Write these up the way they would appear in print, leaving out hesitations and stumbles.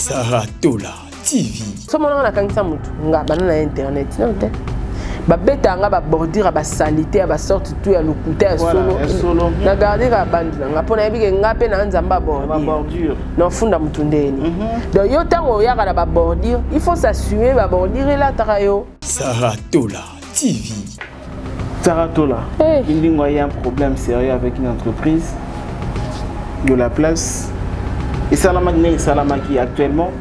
Saratola TV. Somo na kangisa mutu nga banana internet non te. Ba beta nga ba bordure ba salité ba sorte tout ya lokuta ya solo. Na garder ka bandla nga pona yebike nga pe na nzamba bordure. Non funda mutu ndeni. Donc yo tango ya kana ba bordure, il faut s'assumer ba bordure la tarayo. Saratola TV. Saratola. Il y a un problème sérieux avec une entreprise de la place. Et Salama qui actuellement,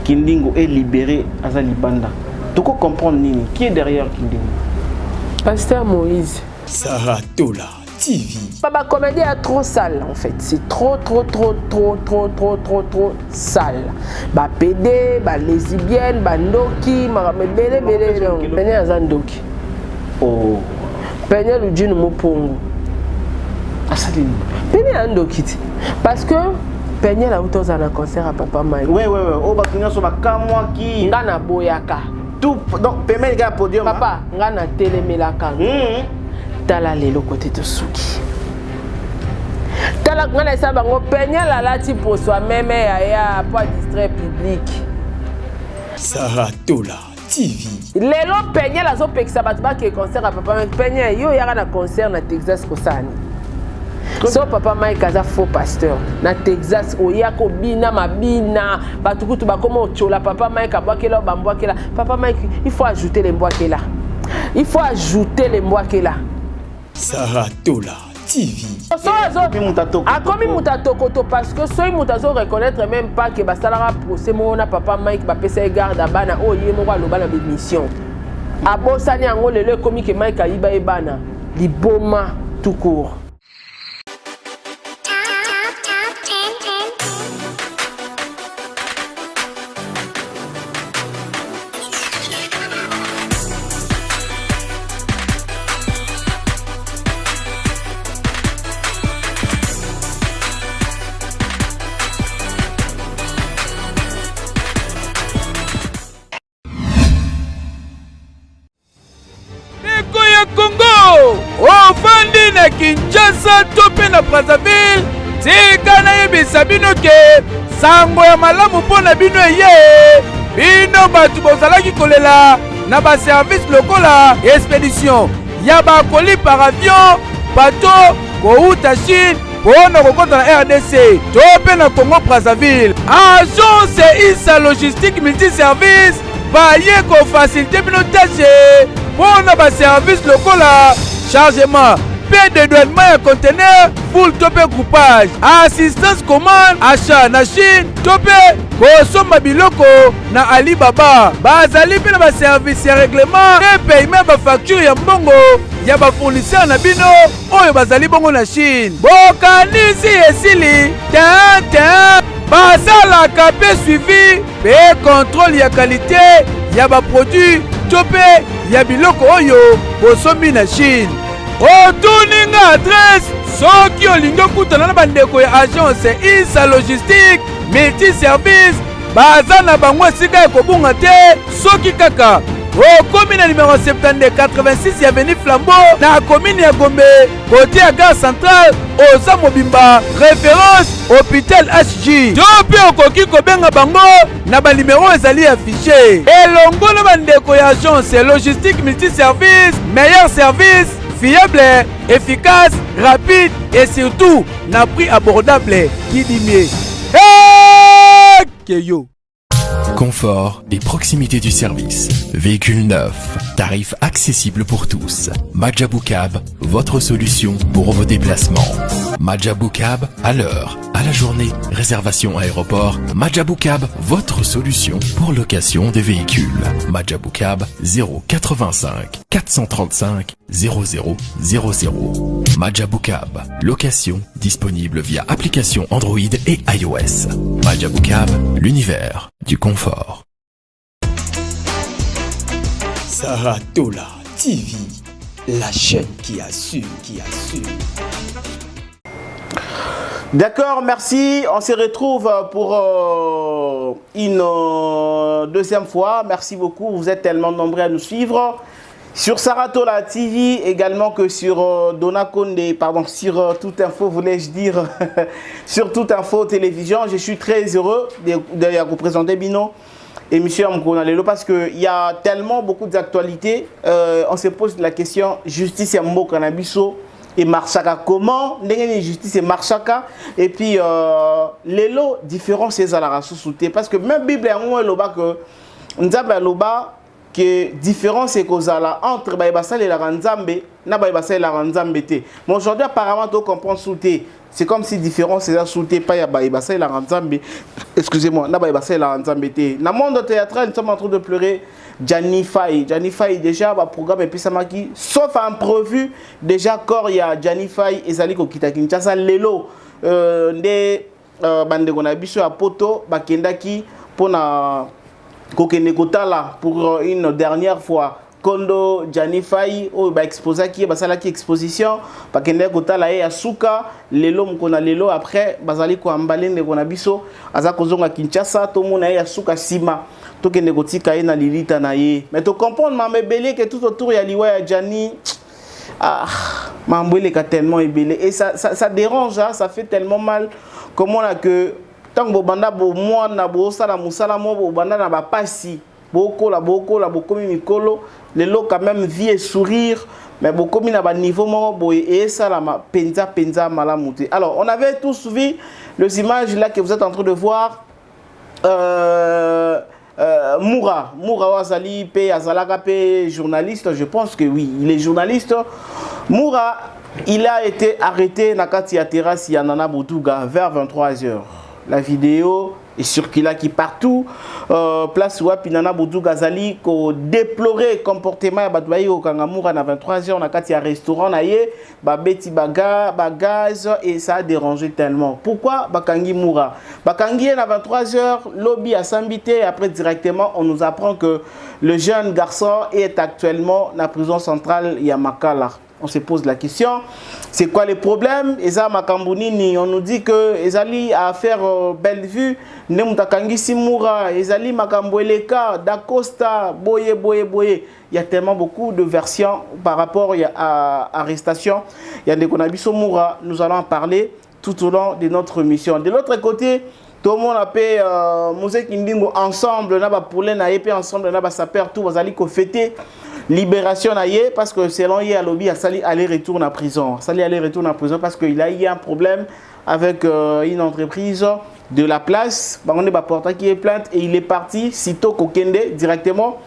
Kindingo est libéré à Zalibanda. Tu peux comprendre qui est derrière Kindingo? Pasteur Moïse. Saratola TV. Papa comédie est trop sale en fait. C'est trop sale. Ba PD, ba lesbienne, ba ndoki, maramebele bele. Pene azandoki. Oh. Pene lujinu mopongo. Asalini. Pene andoki. Parce que Pene la auto za na concert à Papa Mike. Ouais. Oh ba kinya so ba kamwa ki. Ngana boyaka. Tout donc Pene ga podium. Papa, ngana telemelaka. Tala lelo côté de Suki. Tala ngana sa bango Pene la lati pour soi-même ya pour distraire public. Saratola TV. Lelo Pene la zo pekisa batu ba ke concert à Papa Mike. Pene yo ya na concert na Texas ko sani. So Papa Mike aza faux pasteur na Texas oyako bina mabina batukutu bakoma ochola Papa Mike abwakela bambwakela Papa Mike il faut ajouter les mbwakela Saratola TV. Akomi mutatokoto parce que so mutazo reconnaître même pas que basalara procès mona Papa Mike ba pesa garde abana oye moko aloba na mission abosani yango lelo komi ke Mike ayiba ebana liboma tout court. Ofandi na Kinshasa tope na Brazzaville tika na yebisa bino ke sango ya malamu mpona bino eye bino batu bozalaki kolela na ba service lokola expédition ya bakoli par avion bato kouta Chine mpona kokota na RDC tope na Congo Brazzaville. Agence Isa Logistique Multiservice baye kofacilite bino tâche mpona ba service lokola chargement, paie de douanement et conteneur, full topé groupage, assistance commande, achat na Chine, topé, kosomba biloko na Alibaba, bazali pe na ba service ya règlement, et paiement ba facture ya mbongo, ya ba fournisseur na bino, oyo bazali bongo na Chine. Bokanisi esili, basalaka pe suivi, pe contrôle ya qualité, ya ba produit, topé, ya biloko oyo, bosombi na Chine. Otuninga adresse soki olingo kutana na bandeko ya agence Isa Logistique Multiservice baza na bango esika ekobunga te soki kaka okomi na numéro 72 86 avenue Flambeau na commune ya Gombe côté ya gare centrale oza mobimba référence hôpital HJ to pe okoki kobenga bango na ba numéro ezali affiché elongo na bandeko ya agence Logistique Multiservice meilleur service fiable, efficace, rapide et surtout, n'a prix abordable qui dit mieux. Hey, Keyo. Confort et proximité du service. Véhicule neuf. Tarifs accessibles pour tous. Majabou Cab, votre solution pour vos déplacements. Majabou Cab, à l'heure, à la journée, réservation aéroport. Majabou Cab, votre solution pour location des véhicules. Majabou Cab, 085 435 0000. Majabou Cab, location disponible via application Android et iOS. Majabou Cab, l'univers du confort. Saratola TV, la chaîne qui assure, D'accord, merci. On se retrouve pour une deuxième fois. Merci beaucoup. Vous êtes tellement nombreux à nous suivre. Sur Saratola TV, également que sur Dona Konde, pardon, sur Tout Info, voulais-je dire, sur Tout Info Télévision. Je suis très heureux de vous présenter Bino et Monsieur Amkonalelo parce qu'il y a tellement beaucoup d'actualités. On se pose la question, justice et Mbo Kanabiso et Marchaka, comment justice et Marchaka, et puis l'élo différent c'est à la race sous-souté, parce que même Bible est un loba que nous avons loba que différence est causale entre Baïbasal et la Ranzambe, na Baïbasal et la Ranzambe te. Mais aujourd'hui apparemment tu comprends sous-té. C'est comme si différence est sous-té, pas ya Baïbasal et la Ranzambe. Excusez-moi, na Baïbasal et la Ranzambe te. Dans le monde théâtral, nous sommes en train de pleurer Gianni Faye. Gianni Faye déjà va programme et puis ça m'a qui sauf en prévu déjà corps il y a Gianni Faye et Zali Kokita Kinshasa lelo des bande qu'on a biso à poto bakendaki pour na kokende kotala pour une dernière fois Kondo Gianni Faye o ba exposa qui basala qui exposition bakende kotala e asuka lelo mkona lelo après bazali ko ambalende kona biso aza kozonga Kinshasa to mona e asuka sima to kende kotika e na lilita na ye mais to comprendre ma belé que tout autour ya liwa ya Gianni Mamboué est tellement ébélé et ça dérange, hein, ça fait tellement mal. Comment on a que tant que banda bo moi na bo sala musala mo bo banda na ba pasi boko la boko mi mikolo les lots quand même vie et sourire mais beaucoup mi na ba niveau mo bo et ça la penza malamouté. Alors on avait tous vu les images là que vous êtes en train de voir. Moura Wazali P Azalaka P journaliste, je pense que oui, il est journaliste. Moura, il a été arrêté na kati ya terrasse ya Nana Boutouga vers 23h. La vidéo est circulée qui partout. Place où Nana Boutouga Zali ko déplorer comportement ya batwayi au Kangamoura na 23h na kati ya restaurant na ye ba beti bagaz et ça a dérangé tellement. Pourquoi Bakangi Moura? Bakangi à 23h, lobby à Sambité, après directement on nous apprend que le jeune garçon est actuellement dans la prison centrale Yamakala. On se pose la question, c'est quoi les problèmes? Eza Makambunini, on nous dit que Ezali a affaire Bellevue, Nemutakangi Simura, Ezali Makamboueleka, Dacosta, Boye. Il y a tellement beaucoup de versions par rapport à arrestation. Il y a des Konabiso Moura, nous allons en parler tout au long de notre mission. De l'autre côté, tout le monde a fait Mosé Kindingo ensemble, on a poulet na épée ensemble, on a saper tout, on a fêter libération naïe parce que selon hier lobby a sali aller-retour en prison. Sali aller-retour en prison parce qu'il a eu un problème avec une entreprise de la place. On est porté qui est plainte et il est parti sitôt Kokende directement.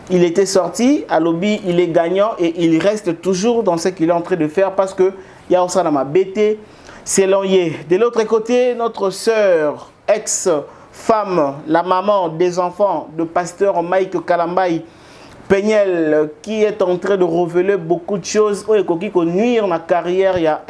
Il était sorti à lobby, il est gagnant et il reste toujours dans ce qu'il est en train de faire parce que il y a aussi ma BT selon hier. De l'autre côté, notre sœur ex-femme, la maman des enfants de pasteur Mike Kalambay Peignel qui est en train de révéler beaucoup de choses qui nuire la carrière. Il y a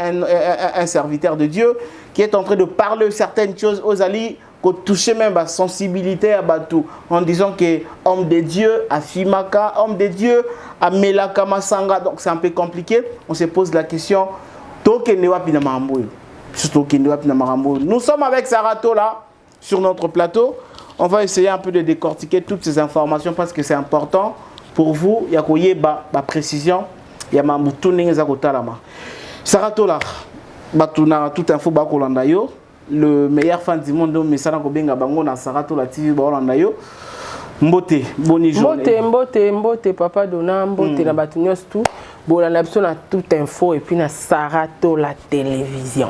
un serviteur de Dieu qui est en train de parler certaines choses aux alliés qui touchent même la sensibilité à Batou en disant que homme de Dieu à Fimaka, homme de Dieu à Melaka Masanga. Donc c'est un peu compliqué. On se pose la question. Nous sommes avec Sarato là sur notre plateau. On va essayer un peu de décortiquer toutes ces informations parce que c'est important. Pour vous, il y a une précision, il y a un Sarato là, tout info le meilleur fan du monde, mais ça n'a pas Sarato la TV Mbote, bonne journée. Mbote, papa Dona, Mbote, na batunios tout. Bon, on a besoin de toute info et puis na Sarato la télévision.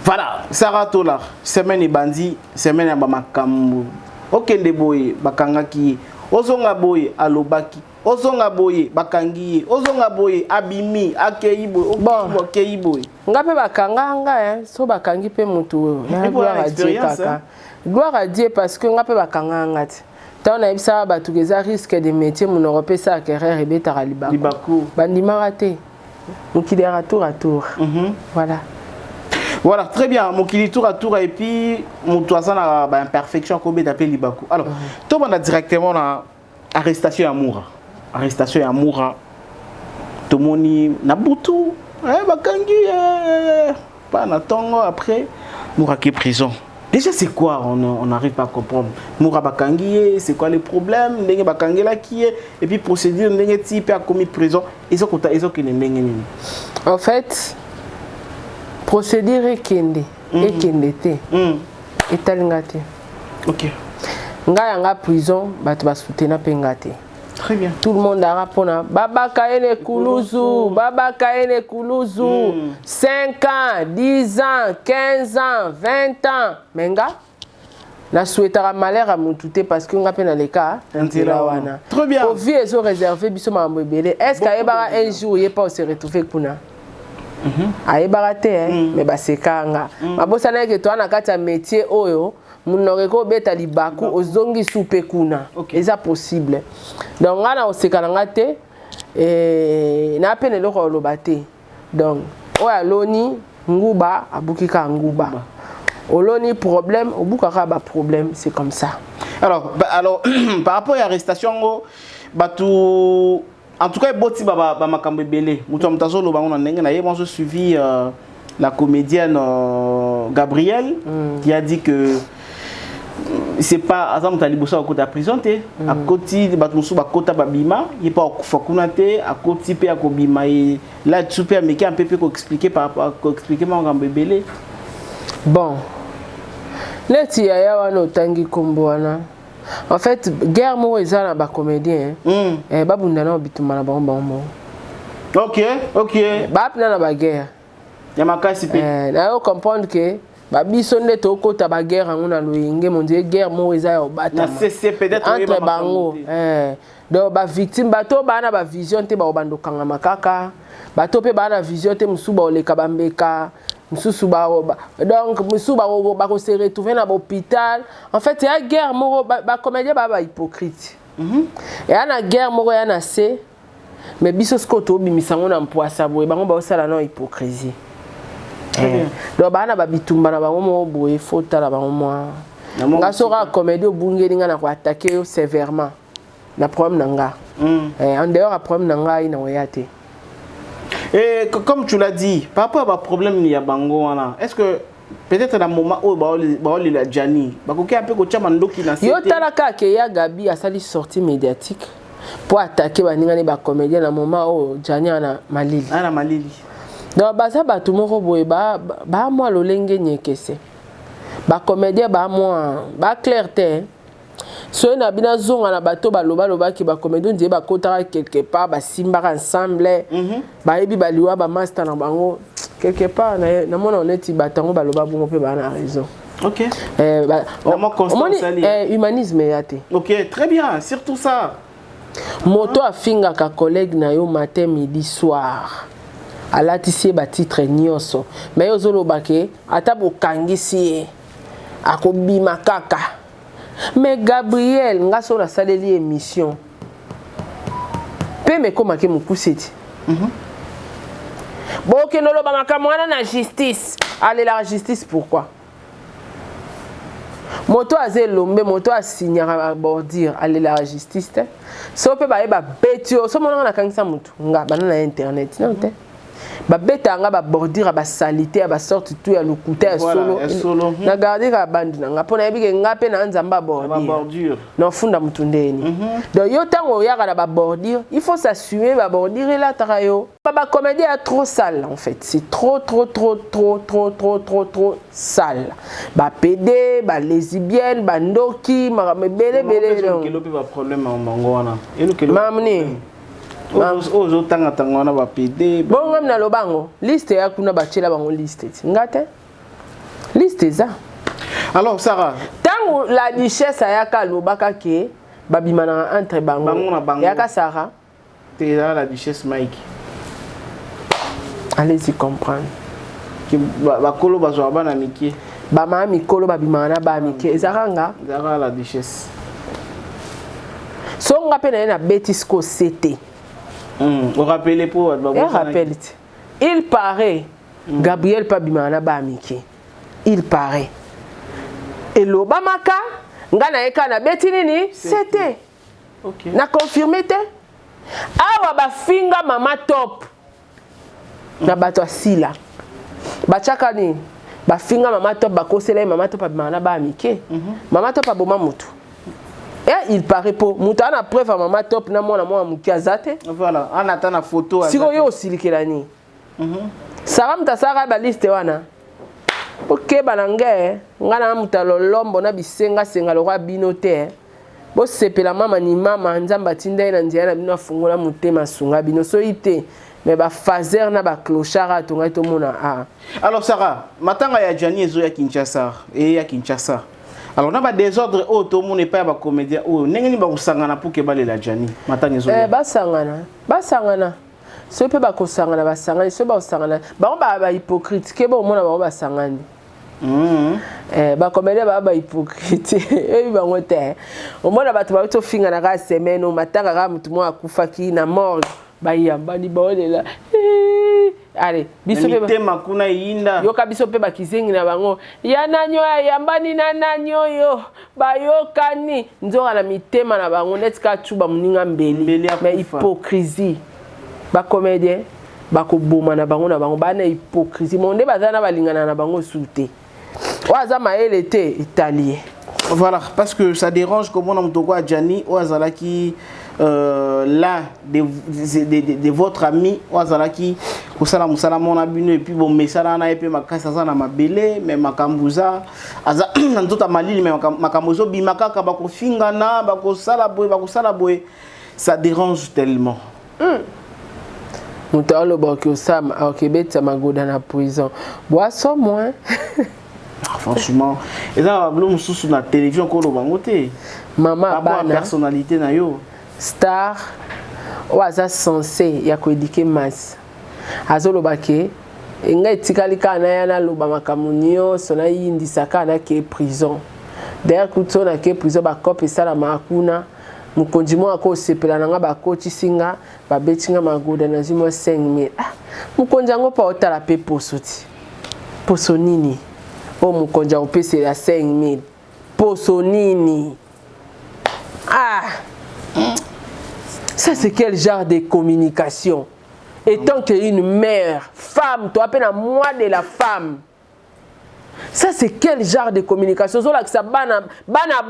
Voilà, Sarato là, semaine et bandi, semaine à Bamakambu. Ok, de boy, bakangaki. Ozonga boye alobaki, ozonga boye bakangi, ozonga boye abimi, akeibo, akeibo. Ngape bakanga so bakangi pe mutu. Gloire à Dieu kaka. Gloire à Dieu parce que ngape bakanga ngati. Tant na ibisa batugeza risque de métier mon européen ça carrière et betara libaku. Bandima raté. Mukidera tour à tour. Voilà. Voilà, très bien. Mon qui tour à tour et puis mon toisana a imperfection comme d'appelé Libaku. Alors, tout le monde a directement la arrestation à Moura. Arrestation à Moura. Tout le monde a Nabutu. Bakangi. Pas na tongo après. Moura qui est prison. Déjà, c'est quoi? On n'arrive pas à comprendre. Moura Bakangiye, c'est quoi les problèmes? Ndenge Bakangela qui est, et puis procédure, ndenge type a commis prison. Ils ont en fait, procédure est kende, et kende te, et talingate. Ok. Nga prison, bah tu vas soutenir pengate. Très bien. Tout le monde a répondu. Baba Kaene Koulouzou, Baba Kaene Koulouzou, 5 ans, 10 ans, 15 ans, 20 ans. Menga, na souhaitera malheur à mon touté parce qu'on a peine les cas. Très bien. Au vie, ils ont réservé, bisous ma mbébélé. Est-ce qu'à un jour, il n'y a pas se retrouver Kuna? Aïe baraté, mais bah c'est kanga. Ma bosse n'a que toi, n'a qu'à métier, oh. Mon oreko beta libaku ozongi soupe kuna. Est-ce possible? Donc on a aussi kanangate et na peine le rolobate. Donc oya loni nguba abukika nguba. Oloni problème obukaka ba problème, c'est comme ça. Alors par rapport à l'arrestation batu en tout cas boti ba makambe belé. Mutu mutazo lo bango na ndenge na ye moi je suivi la comédienne Gabrielle qui a dit que c'est pas azam talibosa ko ta prison te à côté batmusu ba kota babima il pas fakuna te à côté pe akobima et là tu peux mais un peu ko expliquer par rapport ko expliquer mon gambebele. Bon leti ya wana otangi kombo wana en fait guerre mo ezala ba comédien babunda na bituma na bango. OK ba pna na ba guerre ya makasi pe na yo comprendre que babiso nde tokota ba guerre ngona loyenge mon Dieu guerre mo eza ya obata na c'est peut-être entre bango donc ba victime bato bana ba vision te ba obando kanga makaka bato pe bana vision te musuba oleka bambeka mususu ba donc musuba ba ko se retrouver na hôpital en fait ya guerre mo ba comédien ba hypocrite et ana guerre mo ya na se mais biso skoto bimisango na mpoasa boye bango ba osala na hypocrisie. Donc bana babitumba na bango mo boye fota la bango moi nga sora comédie obungeli nga na ko attaquer sévèrement na problème nanga en dehors a problème nanga ina oyate. Et comme tu l'as dit par rapport à problème ni ya bango wana est-ce que peut-être dans moment où baoli la Jani bakoki un peu ko chama ndoki na yo talaka ke ya Gabi a sali sortie médiatique pour attaquer baninga ni ba comédien na moment où Jani ana malili. Donc baza batu moko boye ba moi lolenge nyekese ba comédien ba moi ba clarté so na bina zonga na bato ba loba ki ba comédien die ba kotara quelque part ba simba ensemble ba yebi ba liwa ba master na bango quelque part na mona oneti batango ba loba bongo pe ba na raison. OK humanisme yate. OK très bien surtout ça moto afinga ka collègue na yo matin midi soir alatisi ba titre nyonso mais yo zoloba ke ata bokangisi akobima kaka mais Gabriel nga so na saleli émission pe me koma ke mukuseti bon ke noloba makamwana na justice allez la justice pourquoi moto aze lombe moto asignera bordir allez la justice te so pe ba betio so mona na kangisa mutu nga bana na internet non te ba betanga ba bordir ba salité ba sorte tout ya lokuta ya solo na garder ka bandi na ngapona yebike ngape na nzamba bordir non funda mutundeni donc yo tango ya ka ba bordir il faut s'assumer ba bordir là tarayo ba comédie est trop sale en fait c'est trop sale ba PD ba lesbienne ba ndoki ma bele donc ba problème en bango wana mamni ozo tanga wana ba PD bon ngam na lobango liste ya kuna bachela bango liste ngate liste za alors Sarah tango la duchesse ayaka lobaka ke babimana entre bango yaka Sarah te la duchesse Mike allez-y comprendre ki ba kolo bazwa bana miki ba ma mikolo babimana ba miki ezaranga zara la duchesse so ngape na betis ko c'était on rappelle pour il paraît Gabriel Pabimana Bamiki il paraît et l'Obamaka ngana eka na beti nini c'était OK na confirmé te awa ba finga mama top na bato asila bachaka ni ba finga mama top ba kosela mama top ba na ba mike mama top aboma mutu et il paraît pour muta na preuve mama top na mwana mwa muki azate voilà on attend la photo siko yo osilikela ça va mtasaka ba liste wana OK banange ngana muta lolombo na bisenga senga lo roi binote bo sepela mama ni mama nzamba tinda na ndia na bino afungola mutema sunga bino so ite mais ba fazer na ba clochard atonga to mona a alors Sarah matanga ya Jani ezo ya Kinshasa et ya Kinshasa alors na ba désordre o to mona pas ba comédien o ndenge ni ba kusangana pour ke balela Jani matanga ezo ba sangana so pe ba kusangana ba sangana so ba sangana ba hypocrite ke ba mona ba sangani ba comédien ba hypocrite e ba ngote o mona ba to to finga na ka semaine o matanga ka mutu mo akufaki na mort ba yamba ni baolela allez biso pe tema kuna yinda yoka biso pe bakizengi na bango ya nanyo yamba ni na nanyo yo bayokani nzoka na mitema na bango netika chuba muninga mbeli mais hypocrisie ba comédien ba ko boma na bango ba na hypocrisie monde bazana balingana na bango souté waza maele te italien voilà parce que ça dérange comme on a mutoko a Jani wazala qui l'un de votre ami wazalaki kusala musala mona bino et puis bon mesala na epe makasa za na mabele mais makambuza aza nzota malili mais makambozo bimakaka bakofingana bakosala boy ça dérange tellement mutalo baki osama okebeta magoda na prison boisson moins franchement et là blum sous na télévision ko lo bangote mama bana personnalité na yo star waza censé ya ko éduquer masse azolobake nga etikali kana yana loba makamunio sona yindisaka na ke prison d'ailleurs kutona ke prison ba copie sala makuna mukonji mo ako sepela nanga ba coach singa ba betinga magoda na zimo 5000 mukonji ngo pa otala pe poso nini o mukonji opese ya 5000 poso nini ça c'est quel genre de communication? Étant qu'une mère, femme, toi appelles à moi de la femme. Ça c'est quel genre de communication? Zola que ça bana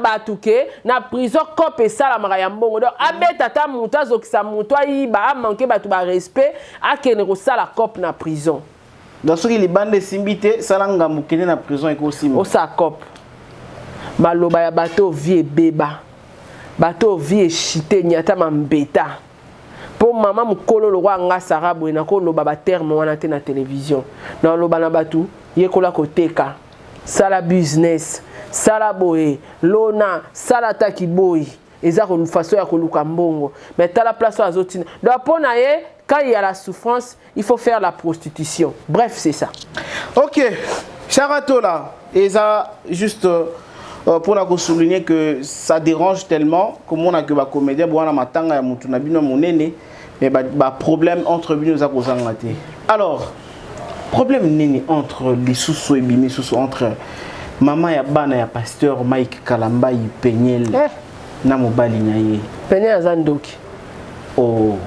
batuke na prison cop et ça la marayambongo. Donc abet tata muta zo que ça muta yi ba manquer batu ba respect a kenero ça la cop na prison. Dans ce qui les bandes simbité salanga mukene na prison et aussi. O sa cop. Maloba ya bateau vie beba. Bateau vie chité nyata mambeta. Pour maman mukolo lo roi nga sarabo na ko lo baba terme wana te na télévision. Na lo bana batu yekola koteka. Sala business, sala boye, lona, sala taki boy. Eza ko façon ya ko luka mbongo. Mais ta la place azotina. Donc pour naye quand il y a la souffrance, il faut faire la prostitution. Bref, c'est ça. OK. Charatola, et ça juste pour la souligner que ça dérange tellement comme on a que ba comédien bon na matanga ya mutu na bino monene mais ba problème entre bino za ko zangate. Alors, problème nini entre les sous et bimi sous entre maman ya bana ya pasteur Mike Kalamba yi Penyel na mobali nyaye. Penyel azandoki. Oh,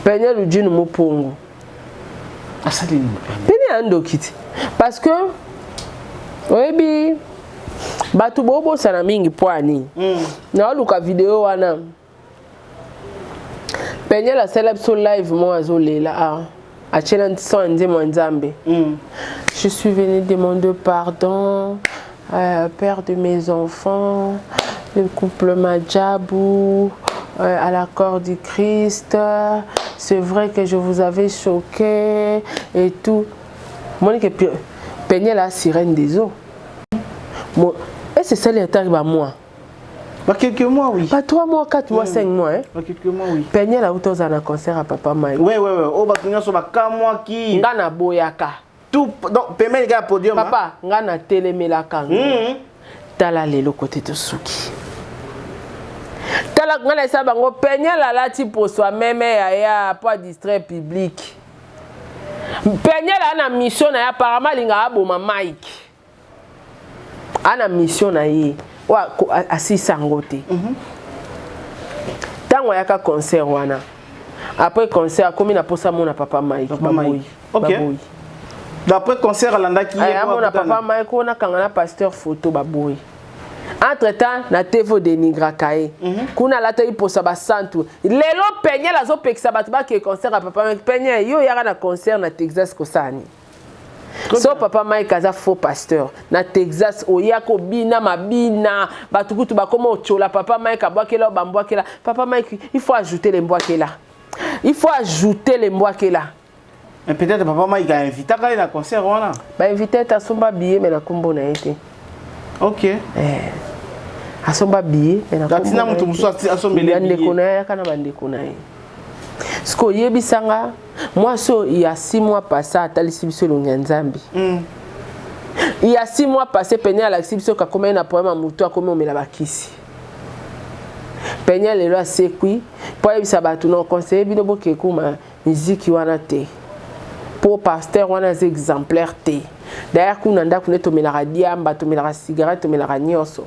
Penyel ujinu mopongo. Asali ni Penyel andoki parce que oyebi batu bobo sana mingi pwani na luka video wana Penyel la célèbre sur live mo azolela a chela ntso nze mwanzambe je suis venu demander pardon père de mes enfants le couple Madjabou à la corps du Christ c'est vrai que je vous avais choqué et tout Monique Penyel la sirène des eaux. Et c'est ça les tags, moi. Pas quelques mois, oui. Pas 3 mois, 4 mois, 5 mois. Hein? Pas quelques mois, oui. Penyel a eu un concert à Papa Mike. Oui. Oh, bah, tu as 4 mois qui. Ngana boyaka. Tout. Donc, Penyel a podium. Papa, ngana telemelaka. Tala lelo côté de Suki. Tala ngana sa bango Penyel a lati pour soi-même ya pas distrait public. Penyel a une mission na apparemment linga aboma Mike. Ana mission na ye wa asisa ngote tango yaka concert wana après concert comme na posa mona Papa Mike OK D'après concert à l'andaki mon papa Mike on a kangana pasteur photo baboy. Entre-temps, na tevo dénigra kae. Kuna lata iposa ba santu. Lelo penye la zo pekisa batu ba ke concert à papa Mike penye yo yara na concert na Texas ko sani. So papa Mike aza faux pasteur na Texas oyako bina mabina batukutu ba komo ochola papa Mike abwakela bambwakela papa Mike il faut ajouter les mbwakela. Il faut ajouter les mbwakela. Mais peut-être papa Mike a invité à un concert voilà. Ba invité à somba billet mais na kombo na été. OK. Asomba billet mais na kombo. Katina mutu muso asomba billet. Ndeko kona kana bandeko na ye. Sko yebisanga moi so il y a 6 mois passé à Talisibso Longanzambi. Il y a 6 mois passé Peña à l'Axibso ka comme na poema mutu akome omela bakisi. Peña lelo asekwi po yebisa batu no conseiller bino bokekuma musique wana te. Pour pasteur wana z exemplaire te. D'ailleurs kuna nda kuna tomela diamba tomela cigarette tomela nyoso.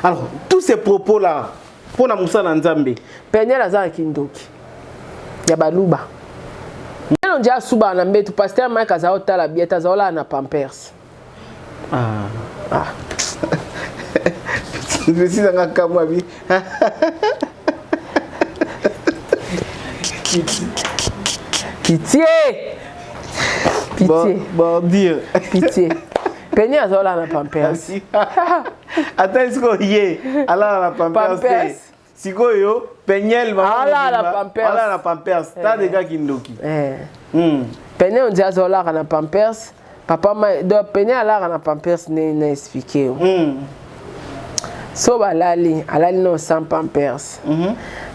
Alors tous ces propos là pour na musa na Nzambe. Peña la za kindoki. Ya baluba. Neno ndia suba na mbetu pasteur Mike azao tala bieta zaola na Pampers. Je suis dans un camouin. Pitié. Pitié. Bon dire. Pitié. Peña azola na Pampers. Attends, est-ce qu'on y est? Alors la Pampers. Sikoyo, Peñel va. Ala la Pampers. Ala la Pampers. T'as des gars qui ndoki. Peña on dit azola na Pampers. Papa ma do Peña ala na Pampers ne expliqué. So balali no sans Pampers.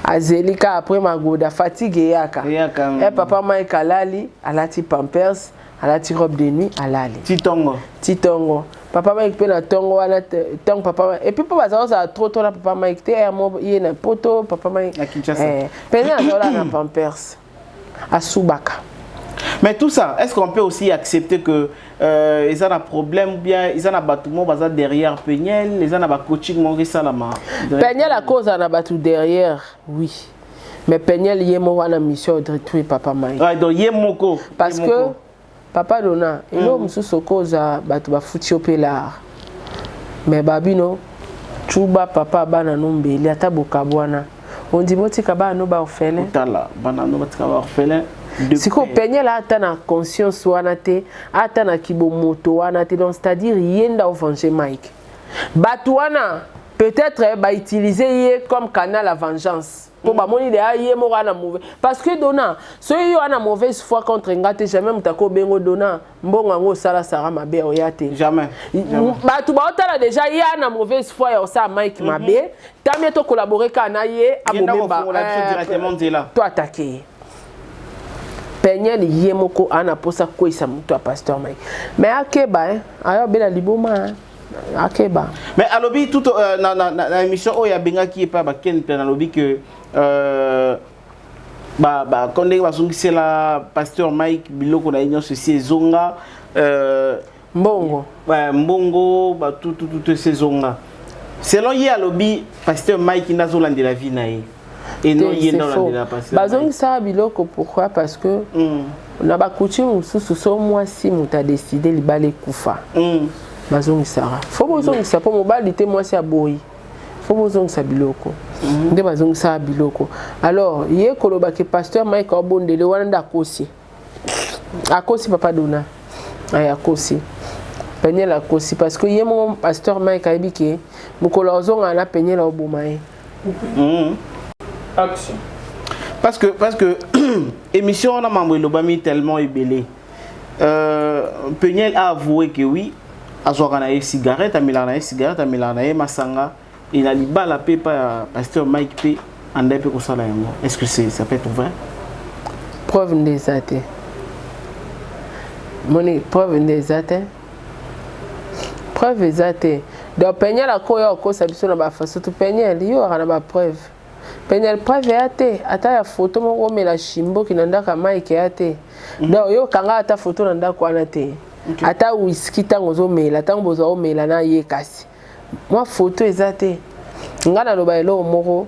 Azelika après magoda fatigué yaka. Et papa Mike alali alati Pampers, alati robe de nuit alali. Titongo. Papa Mike pe na tongo wana tong papa et puis papa ça trop na papa Mike te mo yena poto papa Mike. Peña azola na Pampers. Asubaka. Mais tout ça, est-ce qu'on peut aussi accepter que ils ont un problème ou bien ils ont un bâtiment derrière Peñel, ils ont un coaching mon salama. Peñel la cause en a battu derrière, oui. Mais Peñel y est mon wana mission de tuer papa Mike. Ouais, donc y est moko. Parce que papa Dona, il a mususu cause à battu ba futi opelar. Mais babino chuba papa bana nombe il ata bokabwana. On dit moti kaba no ba orphelin. Tala, bana no ba orphelin. Si ko Peñel a na conscience wana te, ata na kibomoto wana te, donc c'est-à-dire yenda au venger Mike. Batouana peut-être ba utiliser yé comme canal à vengeance. Pour ba moni de yé mo wana mauvais parce que Dona, so yo ana mauvaise foi contre ngate jamais mutako bengo Dona, mbongo ngo sala sara mabe oyate. Jamais. Batou ba otala déjà yé ana mauvaise foi ya sa Mike mabe, tamé to collaborer kana yé abomba directement de là. Toi attaquer. Peñel yemoko ana posa koisa muto a pasteur Mike. Mais akeba ayo bela liboma akeba. Mais alobi tout na émission o ya benga qui est pas ba ken na lobi que ba konde ba sungise la pasteur Mike biloko na union ceci zonga mbongo. Ouais, mbongo ba tout saisonga. Selon ye alobi pasteur Mike nazola de la vie na ye. Et non, il y a dans la passée. Bazong ça biloko pourquoi parce que on a ba coutume sous moi si on t'a décidé li balé kufa. Bazong ça. Faut bazong ça pour mobilité moi c'est aboyi. Faut bazong ça biloko. Nde bazong ça biloko. Alors, yé koloba ke pasteur Mike Obondele wana kosi. Akosi papa Dona. Ay akosi. Peñel akosi parce que yé mon pasteur Mike aibike mukolo ozonga na Peñel obomaye. Action. Parce que émission on a membre l'obami tellement ébélé. Peñel a avoué que oui, à Zoranae cigarette, à Milanae cigarette, à Milanae masanga, il a liba la paix par pasteur Mike P. en dépit au salaire. Est-ce que ça peut être vrai? Preuve des athées. Moni preuve des athées. Preuve des athées. Donc Peñel a quoi au cause de la baffe surtout Peñel, il y aura la preuve. Peñel preuve ate ata ya photo moko mela shimbo kinandaka Mike ate. Donc yo kanga ata photo nanda ko anate. Ata whisky tango zo mela tango bozo mela na ye kasi. Moi photo ezate. Ngana loba elo moko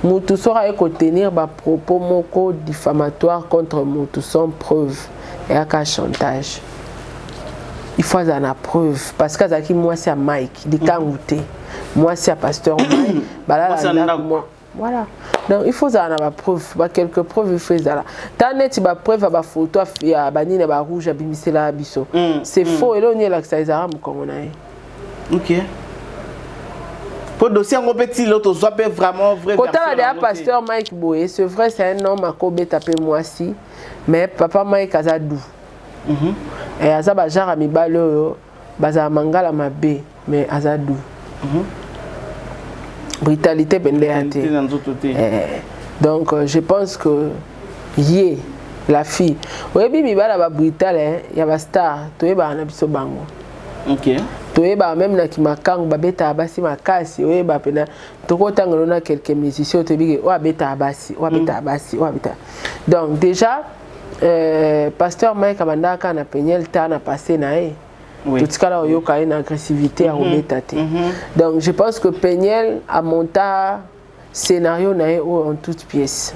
mutu sera e contenir ba propos moko diffamatoire contre mutu sans preuve et aka chantage. il faut avoir la preuve parce que zaki moi c'est à Mike di kangouté moi c'est à pasteur Mike voilà donc il faut avoir la preuve ba quelques preuves il faut ça ta net ba preuve ba photo ya banine ba rouge abimisela biso c'est faux et là on est là que ça ezara mukongo na OK pour dossier en petit l'autre soit vraiment vrai quand on a pasteur Mike Boye c'est vrai c'est un homme à kobe taper moi si mais papa Mike azadou et azaba jara mibalo baza mangala mabe mais azadou brutalité bendeate donc je pense que yé la fille oyebi mibala ba brutal ya ba star toyeba na biso bango OK toyeba même na kimakango babeta basi makasi oyeba pena tokotanga na quelques musiciens tobiki o abeta basi o abeta basi o abeta donc déjà pasteur Mike abandaka na penyel ta na passé na tout ce cas-là oyoka une agressivité à obétate donc je pense que Peniel a monté scénario na en toutes pièces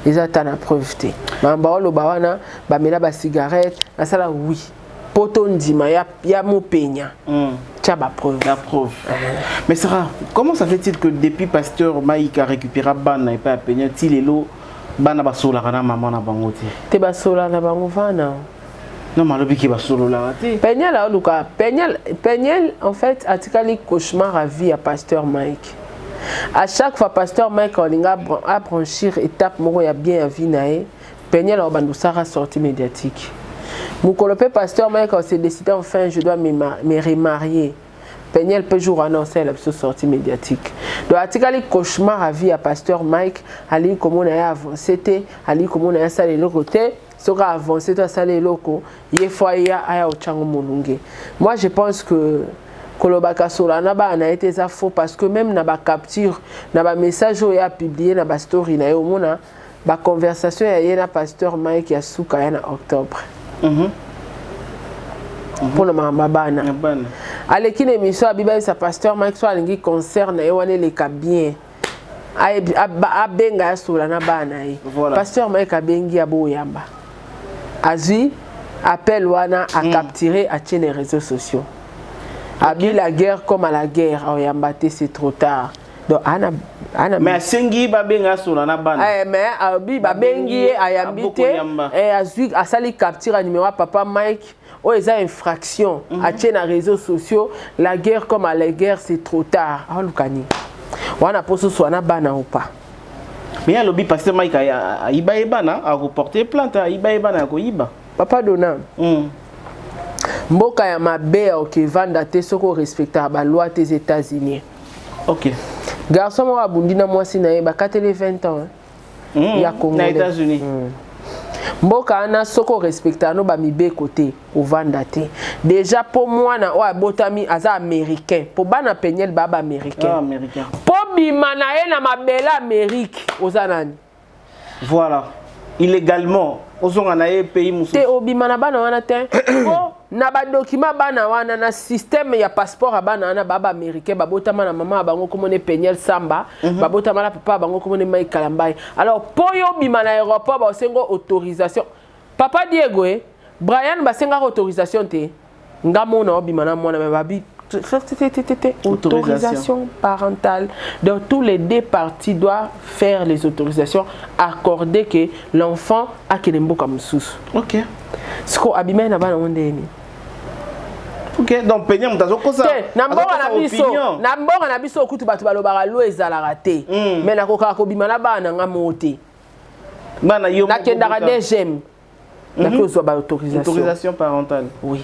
les attend à preuve té mamba lo bawana ba mela ba cigarette na sala oui poto ndima ya mo penya tia ba preuve la preuve mais Sarah comment ça fait-il que depuis pasteur Mike a récupéré bana et pas Peniel tilelo bana ba sola kana maman na bango te ba sola na bango vana non malobi ki ba solo la té Peniel a luka Peniel en fait a tikali cauchemar à vie à pasteur Mike à chaque fois pasteur Mike olinga a franchir étape moko ya bien à vie nae Peniel a bandu sara sortie médiatique mukolope pasteur Mike s'est décidé enfin je dois me remarier Peniel peut jour annoncer la sortie médiatique donc a tikali cauchemar à vie à pasteur Mike ali comme on a avancé ali comme on a salé le côté sera avancé toi salé loko yefoya aya ochango molunge moi je pense que kolobaka sola na ba na été ça faux parce que même na ba capture na ba message o ya publié na ba story na yo mona ba conversation ya yena pasteur Mike ya suka ya na octobre pour le mabana aleki na émission abiba sa pasteur Mike so alingi concert na yo wane le bien abenga sola na ba na yi pasteur Mike abengi aboyamba Azui appelle wana à capturer à les réseaux sociaux. Abi la guerre comme à la guerre, oyambate c'est trop tard. Donc ana mais sengi ba benga sola na bana. Mais abi ba bengi ayambite et Azui a sali capture numéro papa Mike. Oh ils a infraction à les réseaux sociaux, la guerre comme à la guerre c'est trop tard. Ah lukani. Wana poso so na bana ou pas. Mais le bi pasteur Mike a iba na a reporter plainte a iba na ko iba papa dona mboka ya mabe OK vanda te soko respecter ba loi des États-Unis OK garçon mo abundina mwasi na ba 20 ans ya Congo na États-Unis mboka ana soko respecter no ba mibe côté au vanda te déjà pour moi na o abotami aza américain pour bana Peniel baba américain pour bimana ye na mabela Amérique ozanani voilà illégalement ozonga na ye pays musu te obimana bana wana te oh na ba document bana wana na système ya passeport bana wana baba américain babotama na maman bango komone Peniel Samba babotama na papa bango komone Mike Kalambai alors pour yo bimana aéroport ba sengo autorisation papa Diego Brian ba senga autorisation te ngamo na obimana mwana babi autorisation parentale. Donc tous les deux parties doivent faire les autorisations, accorder que l'enfant a qu'il aime comme sous. OK. Ce qu'on abîme na bana ondeni. OK, donc Peniel mutazo kosa. Nambonga na biso okutu batu balobaka lo ezala raté. Mais na koka ko bima na bana ngamote. Bana yo. Na kendaka deuxième. Na ko ba autorisation. Autorisation parentale. Oui.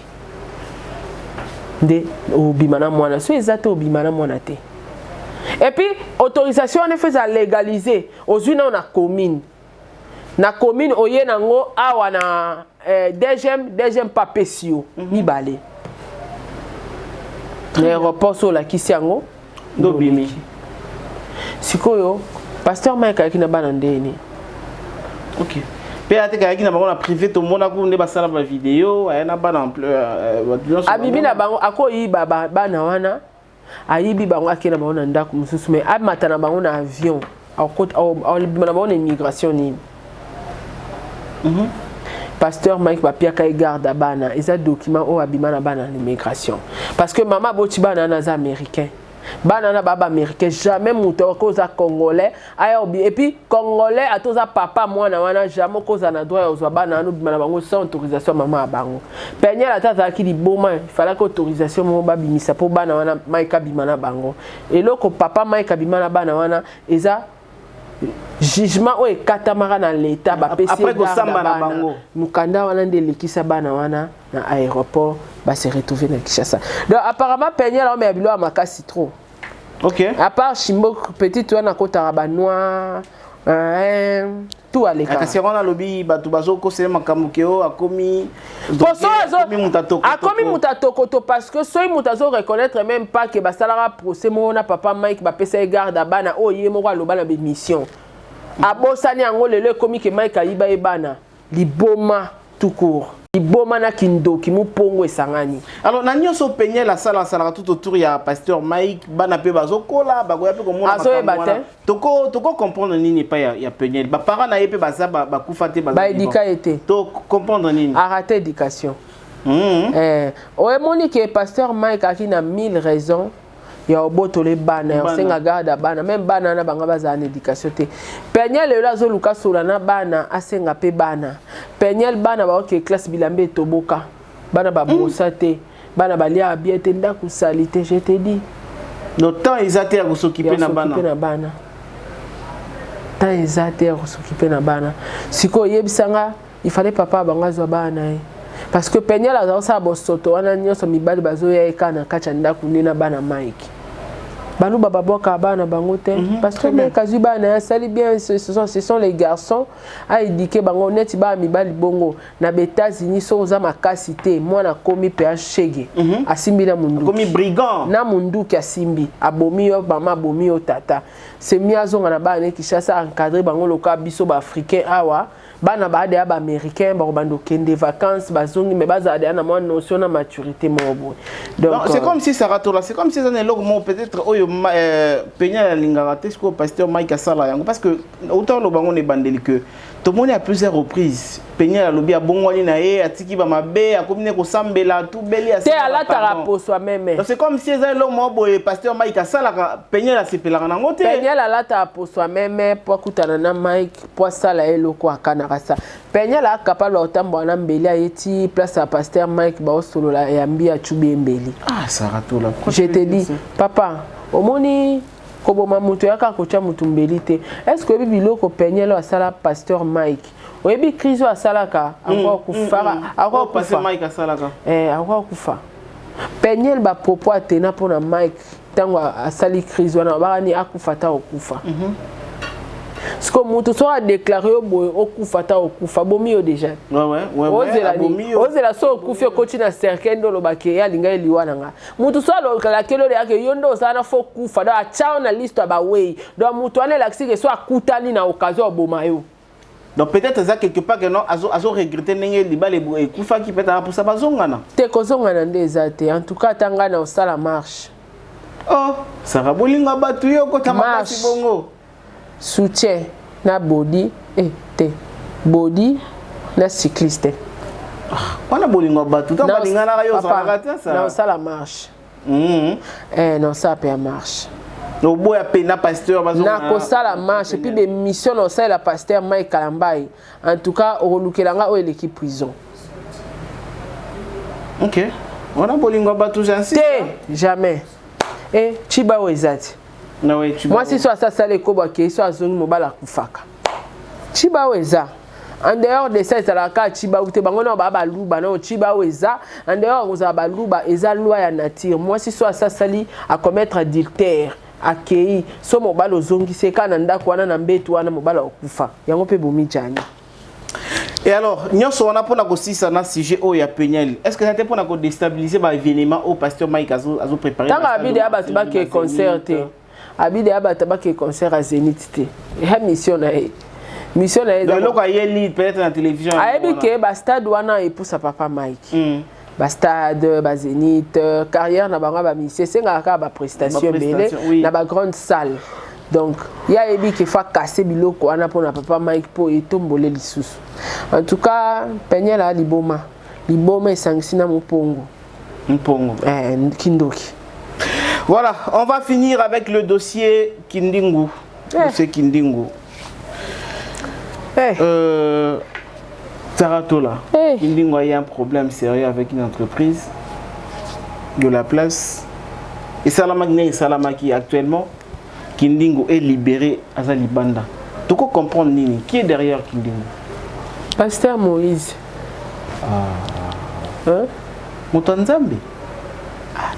De obimana mwana so ezate obimana mwana te et puis autorisation on fait à légaliser ozuna on a commune oye nango awa na deuxième papesio mibale l'aéroport so la kisiango ndobimi sikoyo pasteur Mike akina bana ndeni OK pe ateka yakina bango na privé to mona ku nde basala ba vidéo ayana bana abibi na bango akoyiba bana wana ayibi bango akina bango na ndako mususu mais amata na bango na avion au na bango na immigration ni pasteur Mike bapiaka garde à bana eza document o abima na bana l'immigration parce que maman boti bana na za américain bana na baba américain jamais muto koza congolais aya obi et puis congolais atoza papa mwana wana jamais koza na droit ozwa bana no bima na bango sans autorisation maman bango penyela tata ki liboma il fallait que autorisation mo babimisa po bana wana Mike abima na bango eloko papa Mike abima na bana wana eza jugement o ekatamaka na l'état ba pesi après ko samba na bango mukanda wana ndelekisa bana wana na aéroport ba se retrouver na Kinshasa donc apparemment penyela o me abilo makasi trop. OK. À part Chimbo petit toi na kota ba noir tout à l'écart. Kasi on a lobby batu bazo ko sele makamukeo akomi akomi mutatokoto parce que soy mutazo reconnaître même pas que ba salara procès mo na papa Mike ba pesa garde bana o ye mo loba na mission. Abosani yango lelo komi ke Mike ayiba ebana liboma tout court. Liboma na kindoki mu pongo esangani. Alors na nyoso peñe la sala tout autour ya pasteur Mike bana pe bazokola bagoya pe komona makamwana. Toko comprendre nini pa ya peñe. Ba parents na yepe baza ba kufa te baza. Ba éduca été. To comprendre nini. Arrêter éducation. O emoni ke pasteur Mike a na 1000 raisons. Ya oboto le bana ya senga garde bana même bana na banga baza en éducation te penyel le lazo luka sola na bana asenga pe bana penyel bana ba ke classe bilambe toboka bana ba bossa te bana balia bien te ndaku salite je te dis le temps exact à s'occuper na bana temps exact à s'occuper na bana siko yebisanga il fallait papa banga zo bana parce que penyel a ça bosoto wana nyoso mibali bazo ya ekana kacha ndaku nina bana Mike Banou bababoka bana bangote parce que les kazubana sali bien ce sont les garçons a éduquer bango neti ba mibali bongo na États-Unis so za makasité moi na komi PH shege asimbi na mundu komi brigand na mundu ki asimbi abomi yo mama abomi yo tata c'est miazonga na bana Kinshasa encadrer bango loka biso ba africain awa bana baade ya ba américain ba bando kende vacances bazongi mais bazade na mo notion na maturité mobo donc c'est comme si ça ratola c'est comme si ça ne logo peut-être oyo peña la lingara tesco pasteur Mike Asala yango parce que autant lo bango ne bandeli que tout le monde à plusieurs reprises peña la lobby a bongwani na e atiki ba mabe akomine ko sambela tout beli te ala tarapo soi-même donc c'est comme si ça lo mobo pasteur Mike Asala peña la sepela na ngote peña la tarapo soi-même pour kutana na Mike pour sala eloko akana ça peña la capable otambo na mbeli ayeti place à pasteur Mike ba osolo la yambi a chubi mbeli ça ratola je te dis papa omoni koboma mutu yaka kocha mutu mbeli te est-ce que biloko peñelo asala pasteur Mike oyebi krizo asalaka encore kufara encore pasteur Mike asalaka encore kufa peñel ba propos atena pona Mike tango asali krizo na bani akufata okufa ce que mutu so a déclaré okufa ta okufa bomi yo déjà ouais ozela so okufi okoti na cercle ndolo bake ya linga eliwana nga mutu so la kelo de yake yondo sana fo kufa da chao na liste ba way donc mutu ane laxi que so akutani na occasion oboma yo donc peut-être ça quelque part que non azo regretter nenge libale kufa ki peut-être pour ça bazongana te kozongana ndezate en tout cas tanga na osala marche oh ça va bolinga batu yo kota makasi bongo soutien na body body na cycliste wana bolingo batu ta balinga na yo ça na sala marche non ça peut marche no boya pe na pasteur bazo na ko sala marche puis des missions no ça la pasteur Mike Kalambai en tout cas au lukelanga o l'équipe prison OK wana bolingo batu j'insiste jamais chiba wezati moi si soit ça les koba qui soit zone mobile kufaka chiba weza en dehors de ça la ka chiba ute bango na ba luba na chiba weza en dehors vous ba luba eza loi ya nature moi si soit ça sali à commettre adultère akei so mobile ozongi seka na ndako wana na mbetu wana mobile okufa yango pe bomi jani. Et alors, nous on a pour la ça na sujet au ya peñel. Est-ce que ça te pour la déstabiliser ba événement au pasteur Mike azo préparer? Tant abide abatu ba ke concert abide abatu ba ke concert à Zénith te. Et mission na donc loko ayeli peut-être na télévision. Ayebi ke ba stade wana et pour sa papa Mike. Ba stade ba Zénith carrière na banga ba mission senga ka ba prestation belé na ba grande salle. Donc, il y a des qui font casser biloko wana pour na papa Mike pour etomboler lisusu. En tout cas, peigner la liboma. Liboma est sanctionné mon pongo. Mpongo. Kindoki. Voilà, on va finir avec le dossier Kindingu. Dossier Kindingu. Saratola. Kindingu a eu un problème sérieux avec une entreprise de la place. Et Salamaki actuellement, Kindingu est libéré à Zalibanda. Tu peux comprendre Nini. Qui est derrière Kindingu? Pasteur Moïse. Motanzambe.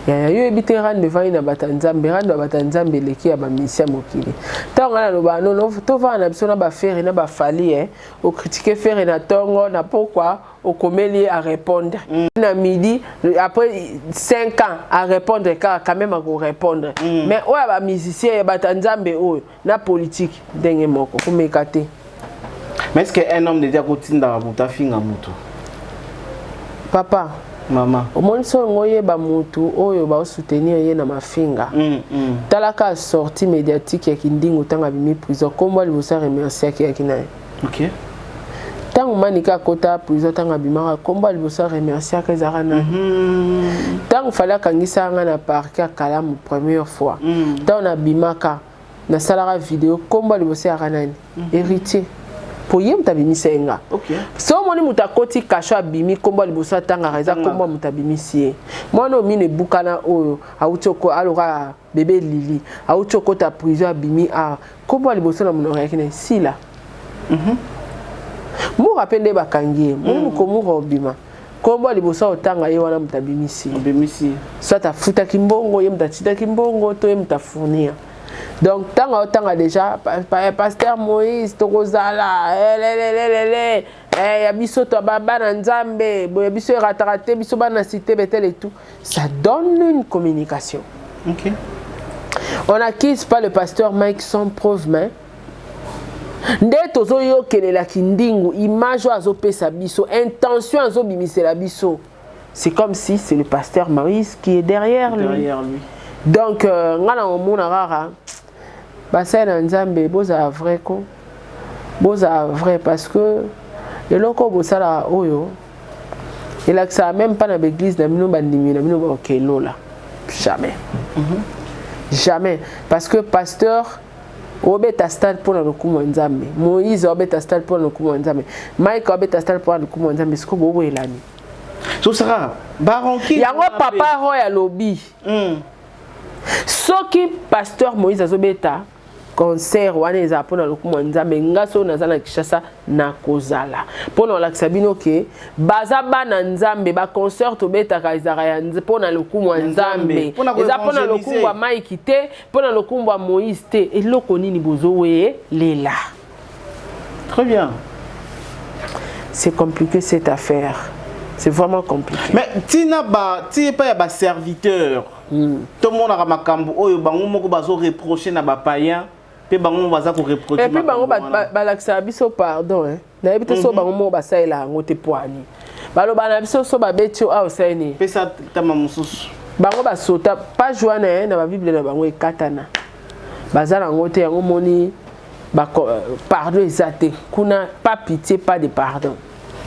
Yo ebite rande vai na batanzambe rande batanzambe leki ya ba misia mokili. Tango na loba non to va na biso na ba faire na ba fali o critiquer faire na tongo na pourquoi au comeli à répondre. Na midi après 5 ans à répondre quand même à répondre. Mais ouais ba musicien ya batanzambe o na politique ndenge moko kumekate. Mais est-ce qu'un homme de dia kotinda buta finga mutu? Papa Maman. Au monde so ngoye ba mutu oyo ba soutenir ye na mafinga. Talaka sortie médiatique ya Kindingu tanga bimi prison kombo libosa remercier ki yakina. OK. Tango manika kota prison tanga bimara kombo libosa remercier ka zarana. Tango fala kangisa nga na parquet Kalamu première fois. Tango na bimaka na salara vidéo kombo libosa ranani. Héritier. Pour yem tabimi senga. OK. So moni mutakoti kasho bimi kombo liboso tanga reza kombo mutabimi sie. Mwana mine bukana oyo auchoko alora bébé Lili auchoko ta prison bimi a kombo liboso na munora kine sila. Mu rapende bakangie mu komu robima. Kombo liboso otanga ye wana mutabimi sie. Bimisi. So ta futa kimbongo yem tatita kimbongo to yem ta fournir. Donc, tant déjà, pasteur Moïse, Tokozala, Yabiso Tobaba Nzambe, Yabiso Ratarate, Biso Bana Cité, Betel et tout, ça donne une communication. OK. On n'acquise pas le pasteur Mike sans preuve, mais. Nde tozo yo kele la Kindingu, image azo pesa biso, intention azo bimise la biso. C'est comme si c'est le pasteur Moïse qui est derrière lui. Donc, ngana omona rara. Basa na Nzambe boza vrai ko. Boza vrai parce que le loko bosala oyo. Il a que ça même pas dans l'église na mino bandimi na mino ba okelo là. Jamais. Jamais parce que pasteur obeta stade pour le kumo Nzambe. Moïse obeta stade pour le kumo Nzambe. Mike obeta stade pour le kumo Nzambe ce ko bo elani. So sera baronki. Yango papa roya lobby. Soki pasteur Moïse azobeta concert wana eza pona lokumu Nzambe ngaso nazana Kishasa na kozala pona lakisa bino ke baza bana Nzambe ba concert obeta ka izara ya pona lokumu Nzambe eza pona lokumu wa Mike te pona lokumu wa Moïse te eloko nini bozowe lela. Très bien. C'est compliqué cette affaire. C'est vraiment compliqué. Mais tina ba ti pas ya ba serviteur. Tout le monde a makambo oyo bango moko bazo reprocher na ba païen pe bango baza ko reprocher. Et puis bango ba lakisa biso pardon hein. Na ebite so bango mo ba saila ngote poani. Balo bana biso so ba betio a oseni. Pe sa tama mususu. Bango ba sota pas joana na ba bible na bango ekatana. Bazala ngote yango moni ba pardon ezate. Kuna pas pitié pas de pardon.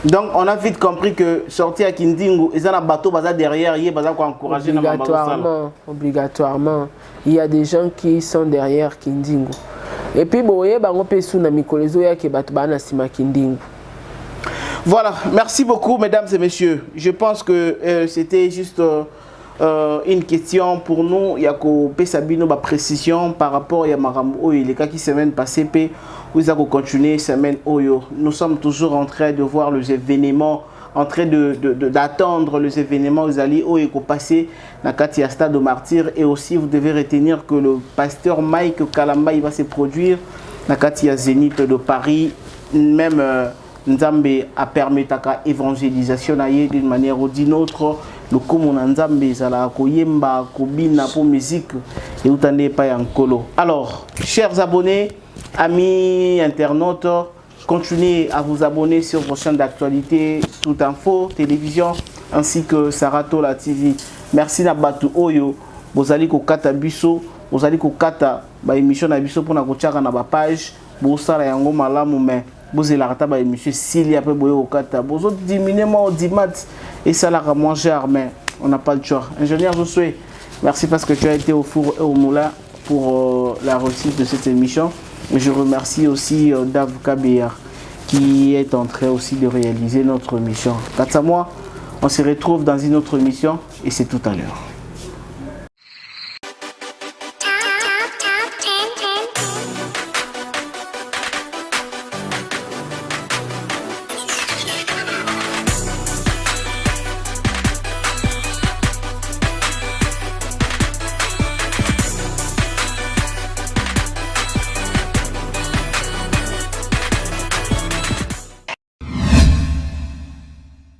Donc on a vite compris que sortir à Kindingu et ça bateau baza derrière hier baza quoi encourager obligatoirement il y a des gens qui sont derrière Kindingu et puis boye bango pesu na mikolezo ya ke bato bana sima Kindingu. Voilà, merci beaucoup mesdames et messieurs. Je pense que c'était juste une question pour nous. Il y a que Pesabino ba précision par rapport à Marambo Oyo les cas qui semaine passée pe vous allez continuer semaine Oyo. Nous sommes toujours en train de voir les événements, en train d'attendre les événements. Vous allez Oyo passer dans Katia Stade de Martyr et aussi vous devez retenir que le pasteur Mike Kalamba il va se produire dans Katia Zénith de Paris. Même Nzambe a permis ta évangélisation d'une manière ou d'une autre. Le commun Nzambe zala koyemba kobina pour musique et vous n'en pas encore. Alors, chers abonnés, amis internautes, continuez à vous abonner sur vos chaînes d'actualité, Tout Info, télévision, ainsi que Saratola TV. Merci Nabatu Oyo, vous allez ko kata biso, vous allez ko kata ba émission na biso pour na ko tchaka na ba page, bo sala yango malamu mais bozé la rata ba émission s'il y a peu boyo au kata bozo diminuer moi au dimat et ça la moins cher mais on n'a pas le choix. Ingénieur Josué, merci parce que tu as été au four et au moulin pour la réussite de cette émission. Et je remercie aussi Dave Kabir qui est en train aussi de réaliser notre émission. Quant à moi, on se retrouve dans une autre émission et c'est tout à l'heure.